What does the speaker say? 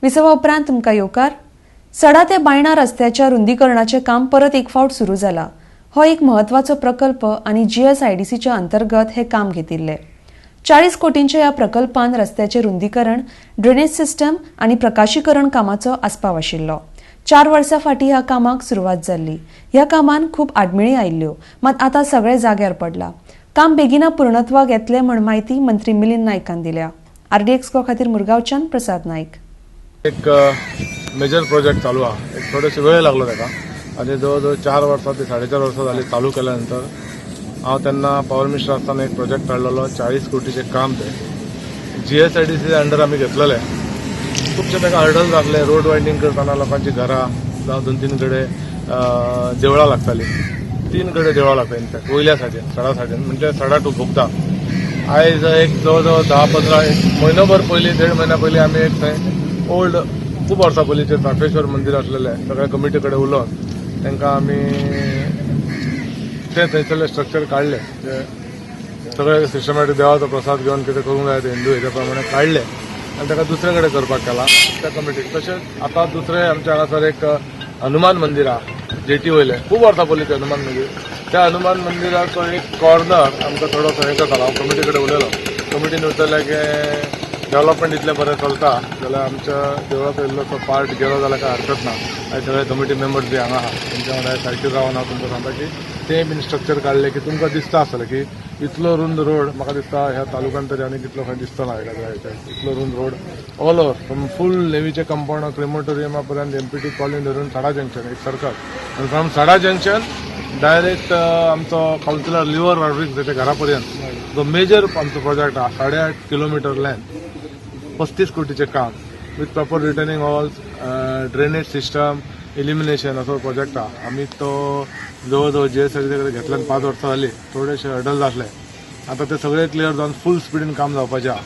विसवा उपरांत तुमकां येवकार. सडा ते बायणा रस्त्याच्या रुंदीकरणाचे काम परत एक फावट सुरू जाला. हो एक महत्वाचो प्रकल्प आनी GSIDCच्या अंतर्गत हे काम घेतिल्ले. 40 कोटींच्या ह्या प्रकल्पान रस्त्याचे रुंदीकरण, ड्रेनेज सिस्टम आनी प्रकाशीकरण कामाचो आस्पाव आशिल्लो. 4 वर्सां फाटीं ह्या कामाक सुरवात जाल्ली. ह्या कामान खूब आडमेळी आयिल्ल्यो, मात आतां सगळे जाग्यार पडला. काम बेगिना पूर्णत्वाक येतले म्हण माहिती मंत्री मिलिंद नायकान दिल्या. RDXGOA खातीर मुरगांवच्यान प्रसाद नायक. एक मेजर प्रोजेक्ट चालू आहे. एक थोडेसे वेळ लागलो त्याका आणि जवळजवळ 4 वर्सां ते 4.5 वर्सां झाली चालू केल्यानंतर हांव तेन्ना पॉवर मिनिस्टर आसतना एक प्रोजेक्ट काडलेलो 40 कोटीचे काम ते GSIDC अंडर आमी घेतलेले. खूपशे ताका हर्डल्स लागले. रोड वायडिंग करतना लोकांची घरां जावं 2-3 कडेन देवळां लागताली. 3 कडेन देवळां लागता इनफॅक्ट वयल्या सायडीन सडा सायडीन म्हणजे सडा टू भोगता. आयज एक जवळजवळ 10-15 म्हयनोभर पयलीं 1.5 म्हयन्या पयलीं आमी एक थंय ओल्ड खूप वर्सां पयलींचे चापेश्वर मंदिर आसलेलें सगळ्या कमिटी कडेन उलोवन तांकां आमी ते थंयसरले स्ट्रक्चर काडले. सगळे सिस्टमॅटीक देवाचो प्रसाद घेवन कितें करूंक जाय ते हिंदू हेच्या प्रमाणे काडले आनी ताका दुसरे कडेन करपाक केला त्या कमिटीक. तशेंच आतां दुसरें आमच्या हांगासर एक हनुमान मंदिर आहा जेटी वयलें खूब वर्सां पयलींचें हनुमान मंदिर. त्या हनुमान मंदिराचो एक कॉर्नर आमकां थोडोसो हें करतालो. हांव कमिटी कडेन उलयलो. कमिटीन उतरलें की डेव्हलपमेंट इतलें बरें चलता जाल्यार आमच्या देवळाचो इल्लोसो पार्ट गेलो जाल्यार काय हरकत ना. आयज सगळे कमिटी मेंबर्स बी हांगा आहा तेंच्या वांगडा सारकीर रावन हांव तुमकां सांगता की ते बीन स्ट्रक्चर काडले की तुमकां दिसता आसतलें की इतलो रुंद रोड म्हाका दिसता ह्या तालुक्यान तरी आनी कितलो खंय दिसतना इतलो रुंद रोड ऑल ओवर फ्रॉम फूल नेवीचे कंपाउंड क्रेमोटोरियमा पर्यंत MPT कॉलनी धरून सडा जंक्शन एक सर्कल आनी फ्रॉम सडा जंक्शन डायरेक्ट आमचो काउन्सिलर लिवर रॉड्रिक्स तेच्या घरा पर्यंत जो मेजर आमचो प्रोजेक्ट आहा 8.5 किलोमीटर लेंथ 35 कोटीचे काम with proper returning halls drainage system elimination असो प्रोजेक्ट आहा. आमी तो जवळजवळ GSIDC कडेन घेतल्यान 5 वर्सां जाली. थोडेशे हर्डल्स आसले. आता ते सगळे क्लियर जावन फूल स्पीडीन काम जावपाचें आहा.